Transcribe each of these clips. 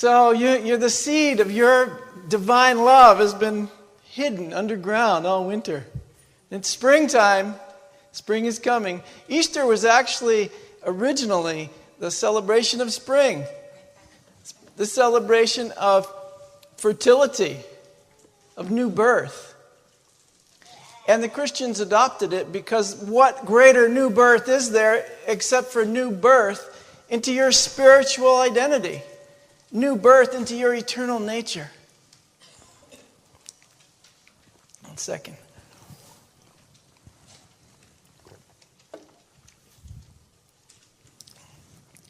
So you're the seed of your divine love has been hidden underground all winter. It's springtime. Spring is coming. Easter was actually originally the celebration of spring. The celebration of fertility, of new birth. And the Christians adopted it because what greater new birth is there except for new birth into your spiritual identity? New birth into your eternal nature. 1 second.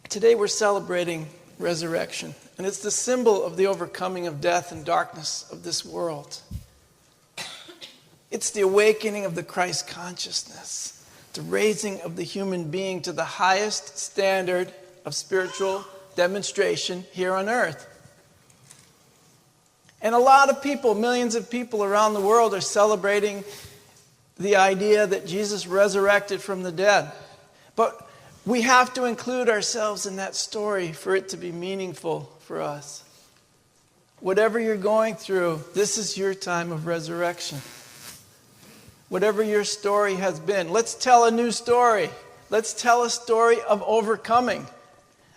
Today we're celebrating resurrection, and it's the symbol of the overcoming of death and darkness of this world. It's the awakening of the Christ consciousness, the raising of the human being to the highest standard of spiritual demonstration here on earth. And a lot of people, millions of people around the world are celebrating the idea that Jesus resurrected from the dead. But we have to include ourselves in that story for it to be meaningful for us. Whatever you're going through, this is your time of resurrection. Whatever your story has been, let's tell a new story. Let's tell a story of overcoming.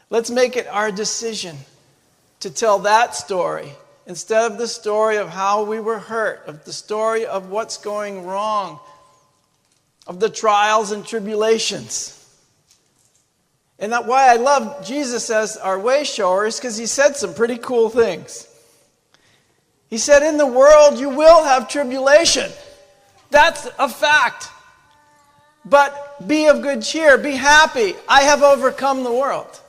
Let's make it our decision to tell that story instead of the story of how we were hurt, of the story of what's going wrong, of the trials and tribulations. And that's why I love Jesus as our way shower is because he said some pretty cool things. He said, in the world you will have tribulation. That's a fact. But be of good cheer, be happy. I have overcome the world.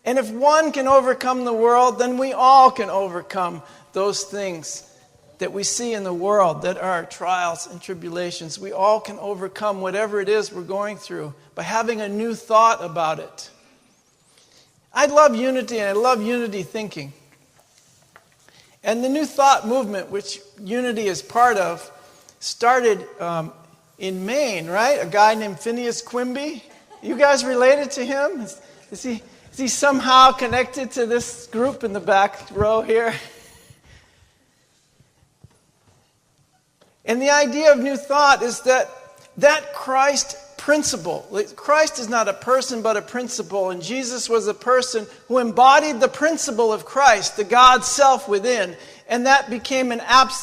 And if one can overcome the world, then we all can overcome those things that we see in the world that are trials and tribulations. We all can overcome whatever it is we're going through by having a new thought about it. I love unity and I love unity thinking. And the New Thought movement, which unity is part of, started in Maine, right? A guy named Phineas Quimby. You guys related to him? Is he somehow connected to this group in the back row here? And the idea of New Thought is that Christ principle. Christ is not a person but a principle. And Jesus was a person who embodied the principle of Christ, the God self within. And that became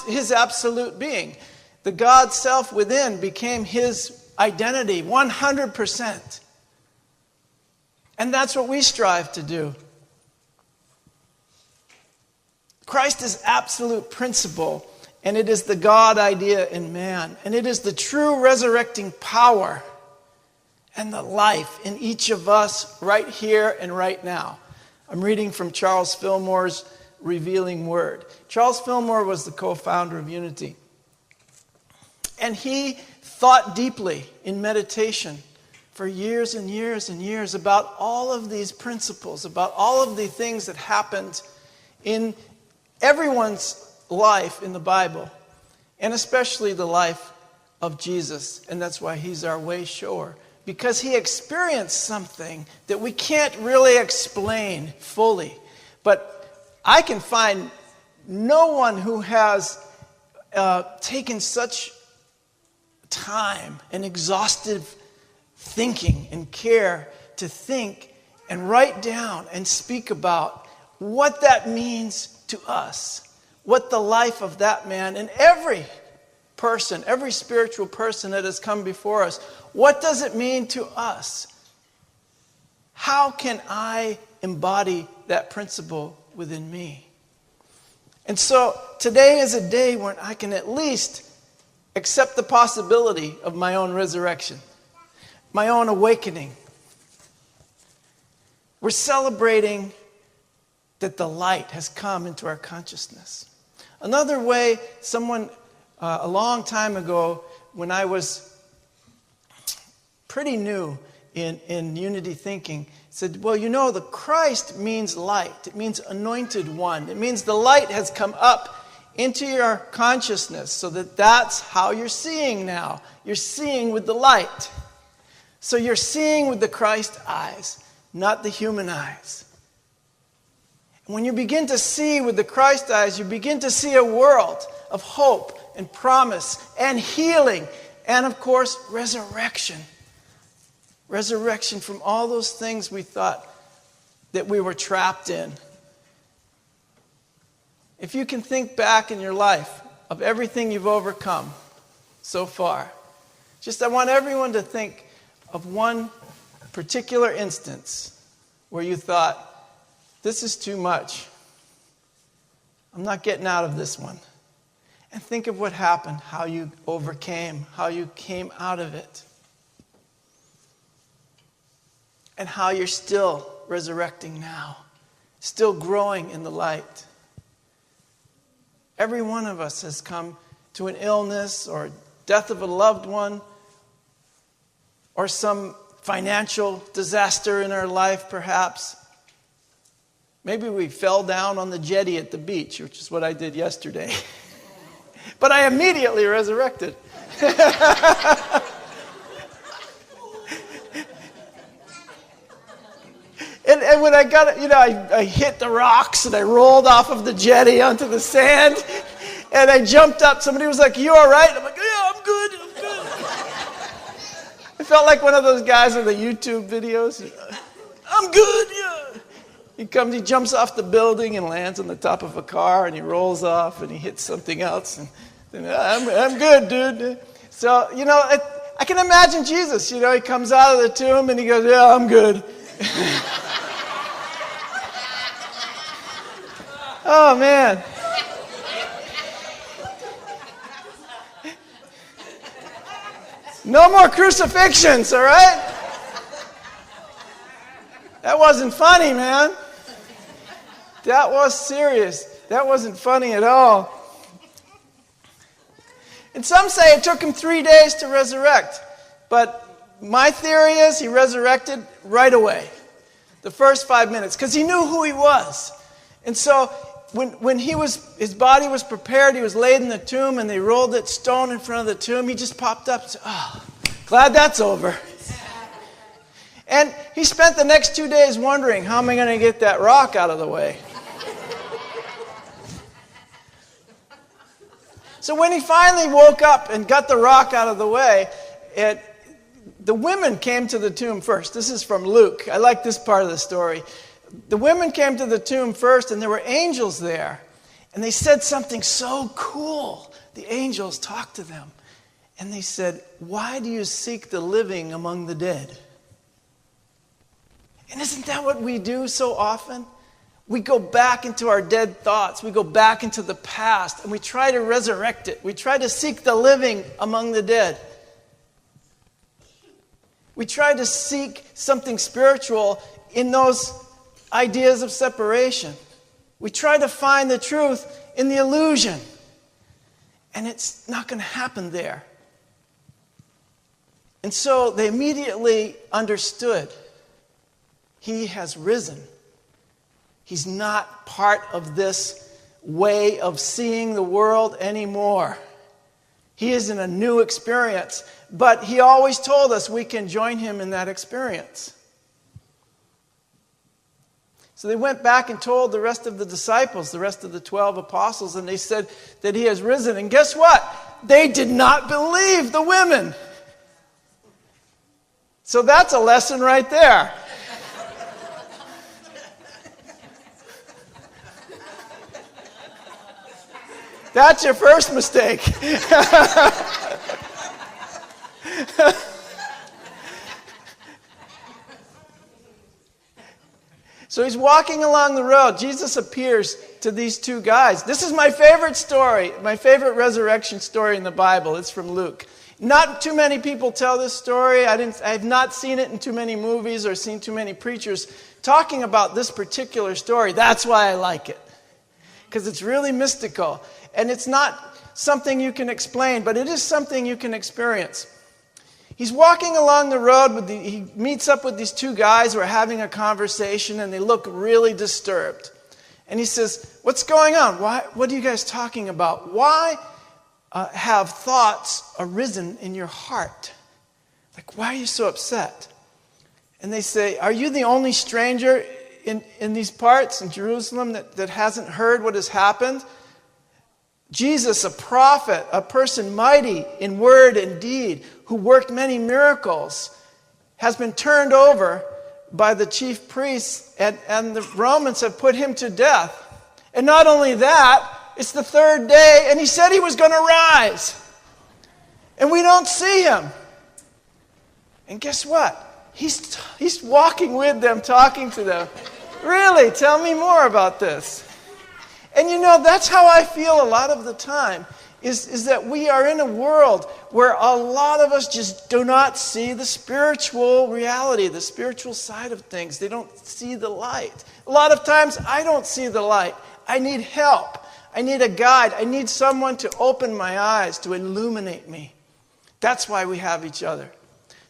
his absolute being. The God self within became his identity 100%. And that's what we strive to do. Christ is absolute principle. And it is the God idea in man. And it is the true resurrecting power and the life in each of us right here and right now. I'm reading from Charles Fillmore's Revealing Word. Charles Fillmore was the co-founder of Unity. And he thought deeply in meditation for years and years and years about all of these principles, about all of the things that happened in everyone's life in the Bible, and especially the life of Jesus. And that's why he's our way shower, because he experienced something that we can't really explain fully. But I can find no one who has taken such time and exhaustive thinking and care to think and write down and speak about what that means to us. What the life of that man and every person, every spiritual person that has come before us, what does it mean to us? How can I embody that principle within me? And so today is a day when I can at least accept the possibility of my own resurrection, my own awakening. We're celebrating that the light has come into our consciousness. Another way, someone a long time ago, when I was pretty new in unity thinking, said, well, you know, the Christ means light. It means anointed one. It means the light has come up into your consciousness so that's how you're seeing now. You're seeing with the light. So you're seeing with the Christ eyes, not the human eyes. When you begin to see with the Christ eyes, you begin to see a world of hope and promise and healing and, of course, resurrection. Resurrection from all those things we thought that we were trapped in. If you can think back in your life of everything you've overcome so far, I want everyone to think of one particular instance where you thought, this is too much. I'm not getting out of this one. And think of what happened, how you overcame, how you came out of it. And how you're still resurrecting now, still growing in the light. Every one of us has come to an illness or death of a loved one or some financial disaster in our life, perhaps. Maybe we fell down on the jetty at the beach, which is what I did yesterday. But I immediately resurrected. And when I got it, I hit the rocks and I rolled off of the jetty onto the sand. And I jumped up. Somebody was like, "You all right?" I'm like, "Yeah, I'm good. I felt like one of those guys in the YouTube videos. "I'm good, yeah." He jumps off the building and lands on the top of a car, and he rolls off and he hits something else. And then, I'm good, dude. So, I can imagine Jesus. He comes out of the tomb and he goes, "Yeah, I'm good." Oh, man. No more crucifixions, all right? That wasn't funny, man. That was serious. That wasn't funny at all. And some say it took him 3 days to resurrect. But my theory is he resurrected right away. The first 5 minutes. Because he knew who he was. And so when his body was prepared, he was laid in the tomb, and they rolled that stone in front of the tomb, he just popped up and said, "Oh, glad that's over." And he spent the next 2 days wondering, how am I going to get that rock out of the way? So when he finally woke up and got the rock out of the way, the women came to the tomb first. This is from Luke. I like this part of the story. The women came to the tomb first, and there were angels there. And they said something so cool. The angels talked to them. And they said, "Why do you seek the living among the dead?" And isn't that what we do so often? We go back into our dead thoughts. We go back into the past, and we try to resurrect it. We try to seek the living among the dead. We try to seek something spiritual in those ideas of separation. We try to find the truth in the illusion. And it's not going to happen there. And so they immediately understood. He has risen. He's not part of this way of seeing the world anymore. He is in a new experience. But he always told us we can join him in that experience. So they went back and told the rest of the disciples, the rest of the 12 apostles, and they said that he has risen. And guess what? They did not believe the women. So that's a lesson right there. That's your first mistake. So he's walking along the road. Jesus appears to these two guys. This is my favorite story, my favorite resurrection story in the Bible. It's from Luke. Not too many people tell this story. I have not seen it in too many movies or seen too many preachers talking about this particular story. That's why I like it. Because it's really mystical. And it's not something you can explain, but it is something you can experience. He's walking along the road. He meets up with these two guys who are having a conversation, and they look really disturbed. And he says, "What's going on? What are you guys talking about? Why have thoughts arisen in your heart? Like, why are you so upset?" And they say, "Are you the only stranger in these parts in Jerusalem that hasn't heard what has happened? Jesus, a prophet, a person mighty in word and deed, who worked many miracles, has been turned over by the chief priests, and the Romans have put him to death. And not only that, it's the third day, and he said he was going to rise. And we don't see him. And guess what? He's walking with them, talking to them. Really, tell me more about this. And that's how I feel a lot of the time, is that we are in a world where a lot of us just do not see the spiritual reality, the spiritual side of things. They don't see the light. A lot of times I don't see the light. I need help. I need a guide. I need someone to open my eyes, to illuminate me. That's why we have each other.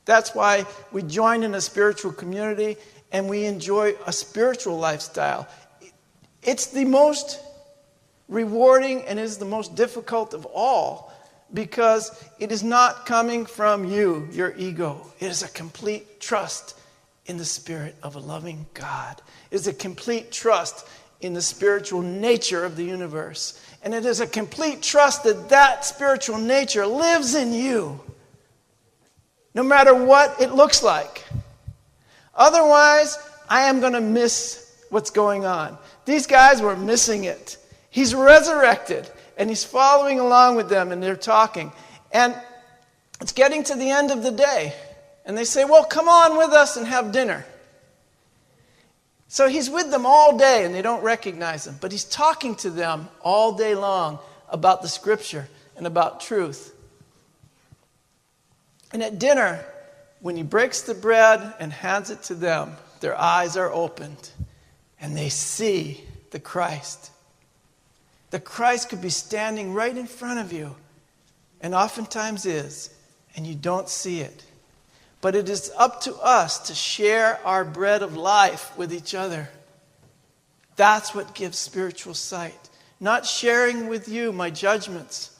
That's why we join in a spiritual community and we enjoy a spiritual lifestyle. It's the most rewarding and is the most difficult of all, because it is not coming from you, your ego. It is a complete trust in the Spirit of a loving God. It is a complete trust in the spiritual nature of the universe. And it is a complete trust that spiritual nature lives in you, no matter what it looks like. Otherwise, I am going to miss what's going on. These guys were missing it. He's resurrected, and he's following along with them, and they're talking. And it's getting to the end of the day. And they say, well, come on with us and have dinner. So he's with them all day, and they don't recognize him. But he's talking to them all day long about the Scripture and about truth. And at dinner, when he breaks the bread and hands it to them, their eyes are opened, and they see the Christ. The Christ could be standing right in front of you, and oftentimes is, and you don't see it. But it is up to us to share our bread of life with each other. That's what gives spiritual sight. Not sharing with you my judgments.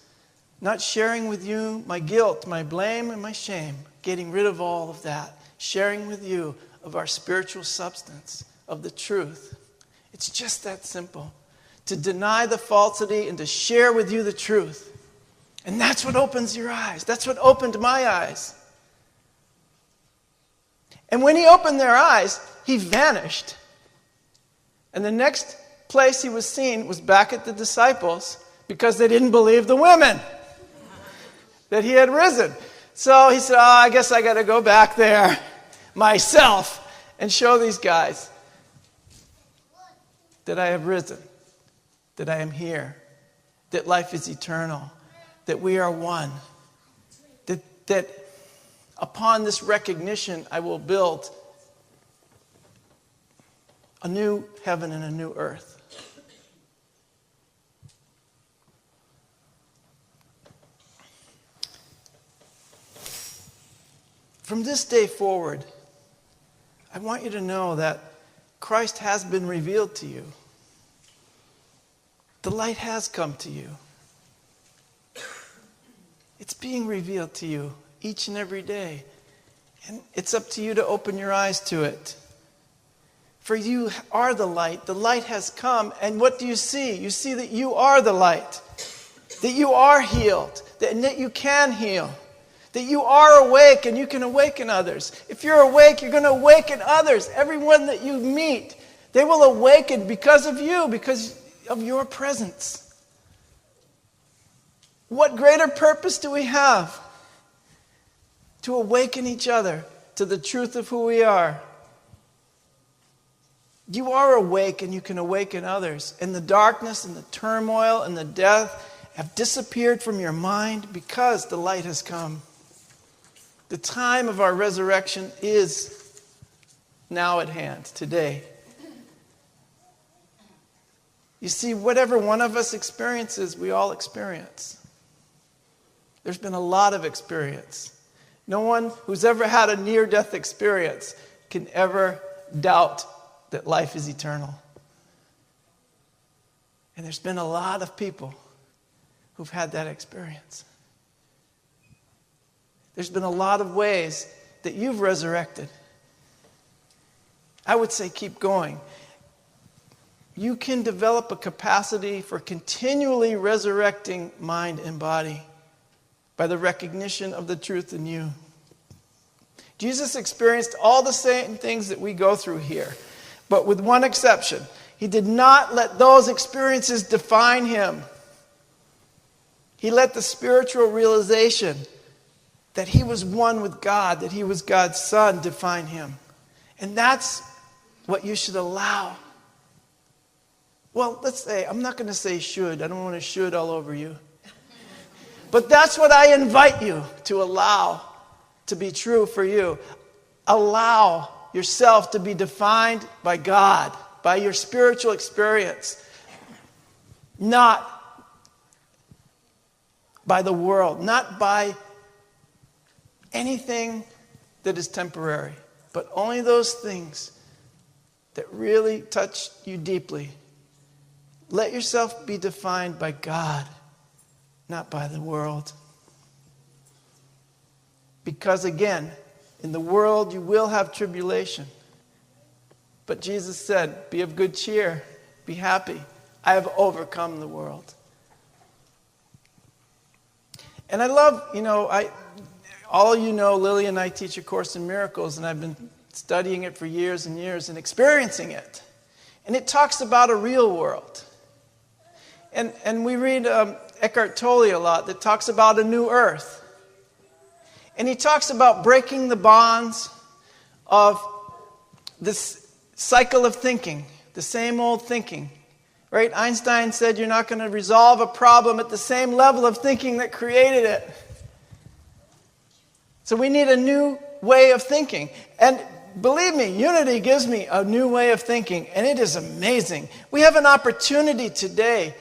Not sharing with you my guilt, my blame, and my shame. Getting rid of all of that. Sharing with you of our spiritual substance, of the truth. It's just that simple. To deny the falsity and to share with you the truth. And that's what opens your eyes. That's what opened my eyes. And when he opened their eyes, he vanished. And the next place he was seen was back at the disciples, because they didn't believe the women that he had risen. So he said, I guess I got to go back there myself and show these guys that I have risen, that I am here, that life is eternal, that we are one, that upon this recognition I will build a new heaven and a new earth. From this day forward, I want you to know that Christ has been revealed to you. The light has come to you. It's being revealed to you each and every day. And it's up to you to open your eyes to it. For you are the light. The light has come. And what do you see? You see that you are the light. That you are healed. That you can heal. That you are awake and you can awaken others. If you're awake, you're going to awaken others. Everyone that you meet, they will awaken because of you, because of your presence. What greater purpose do we have? To awaken each other to the truth of who we are. You are awake and you can awaken others. And the darkness and the turmoil and the death have disappeared from your mind because the light has come. The time of our resurrection is now at hand, today. You see, whatever one of us experiences, we all experience. There's been a lot of experience. No one who's ever had a near-death experience can ever doubt that life is eternal. And there's been a lot of people who've had that experience. There's been a lot of ways that you've resurrected. I would say keep going. you can develop a capacity for continually resurrecting mind and body by the recognition of the truth in you. Jesus experienced all the same things that we go through here, but with one exception. He did not let those experiences define him. He let the spiritual realization that he was one with God, that he was God's son, define him. And that's what you should allow. Well, let's say, I'm not going to say should. I don't want to should all over you. But that's what I invite you to allow to be true for you. Allow yourself to be defined by God, by your spiritual experience, not by the world, not by anything that is temporary, but only those things that really touch you deeply. Let yourself be defined by God, not by the world. Because again, in the world you will have tribulation. But Jesus said, be of good cheer, be happy. I have overcome the world. And I love, all you know, Lily and I teach a course in miracles, and I've been studying it for years and years and experiencing it. And it talks about a real world. And we read Eckhart Tolle a lot that talks about a new earth. And he talks about breaking the bonds of this cycle of thinking, the same old thinking. Right? Einstein said you're not going to resolve a problem at the same level of thinking that created it. So we need a new way of thinking. And believe me, unity gives me a new way of thinking, and it is amazing. We have an opportunity today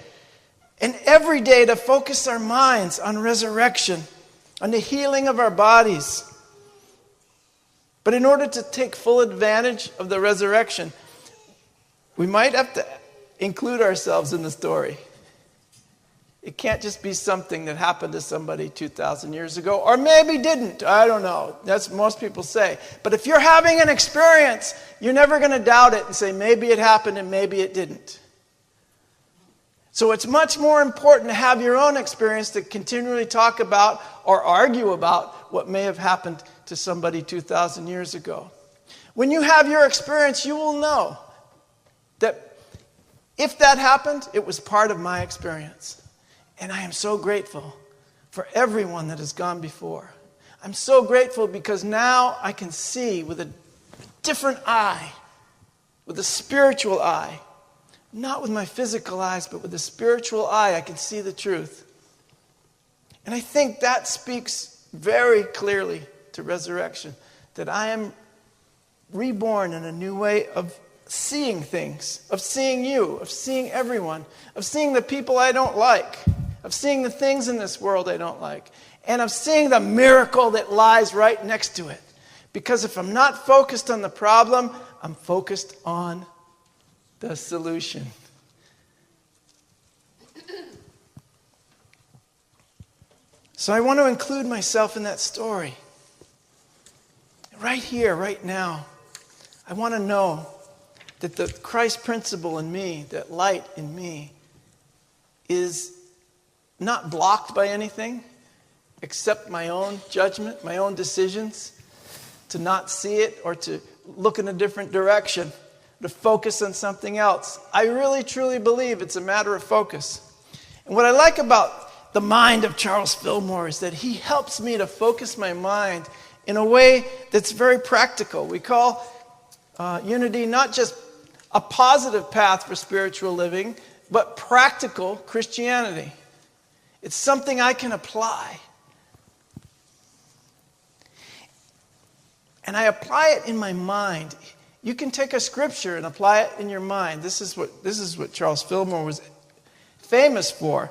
and every day to focus our minds on resurrection, on the healing of our bodies. But in order to take full advantage of the resurrection, we might have to include ourselves in the story. It can't just be something that happened to somebody 2,000 years ago, or maybe didn't. I don't know. That's what most people say. But if you're having an experience, you're never going to doubt it and say, maybe it happened and maybe it didn't. So it's much more important to have your own experience to continually talk about or argue about what may have happened to somebody 2,000 years ago. When you have your experience, you will know that if that happened, it was part of my experience. And I am so grateful for everyone that has gone before. I'm so grateful because now I can see with a different eye, with a spiritual eye. Not with my physical eyes, but with a spiritual eye, I can see the truth. And I think that speaks very clearly to resurrection, that I am reborn in a new way of seeing things, of seeing you, of seeing everyone, of seeing the people I don't like, of seeing the things in this world I don't like, and of seeing the miracle that lies right next to it. Because if I'm not focused on the problem, I'm focused on the solution. So I want to include myself in that story. Right here, right now. I want to know that the Christ principle in me, that light in me, is not blocked by anything except my own judgment, my own decisions, to not see it or to look in a different direction, to focus on something else. I really, truly believe it's a matter of focus. And what I like about the mind of Charles Fillmore is that he helps me to focus my mind in a way that's very practical. We call unity not just a positive path for spiritual living, but practical Christianity. It's something I can apply. And I apply it in my mind. You can take a scripture and apply it in your mind. This is what Charles Fillmore was famous for.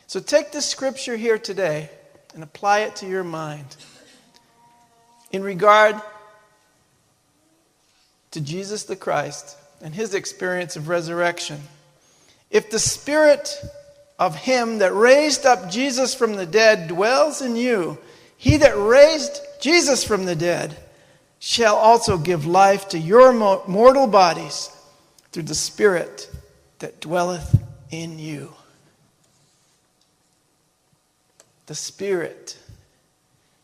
So take this scripture here today and apply it to your mind in regard to Jesus the Christ and his experience of resurrection. If the Spirit of him that raised up Jesus from the dead dwells in you, he that raised Jesus from the dead shall also give life to your mortal bodies through the Spirit that dwelleth in you. The Spirit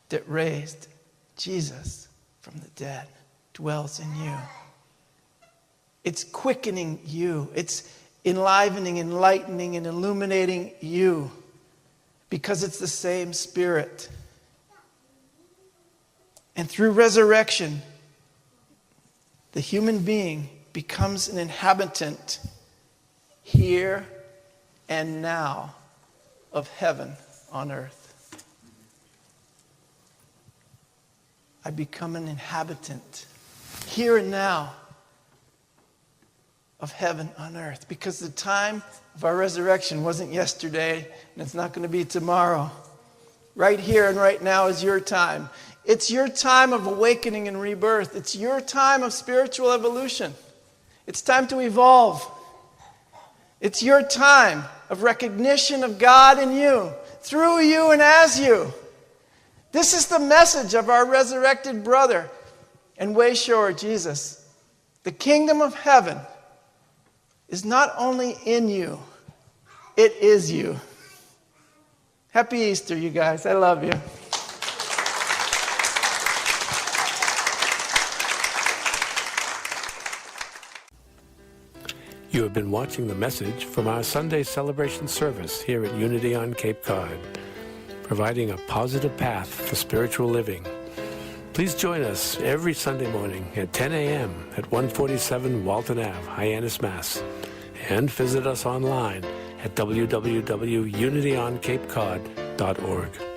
that raised Jesus from the dead dwells in you. It's quickening you. It's enlivening, enlightening, and illuminating you because it's the same Spirit. And through resurrection, the human being becomes an inhabitant here and now of heaven on earth. I become an inhabitant here and now of heaven on earth, because the time of our resurrection wasn't yesterday, and it's not going to be tomorrow. Right here and right now is your time. It's your time of awakening and rebirth. It's your time of spiritual evolution. It's time to evolve. It's your time of recognition of God in you, through you and as you. This is the message of our resurrected brother and way shower, Jesus. The kingdom of heaven is not only in you, it is you. Happy Easter, you guys. I love you. You have been watching the message from our Sunday celebration service here at Unity on Cape Cod, providing a positive path for spiritual living. Please join us every Sunday morning at 10 a.m. at 147 Walton Ave, Hyannis, Mass. And visit us online at www.unityoncapecod.org.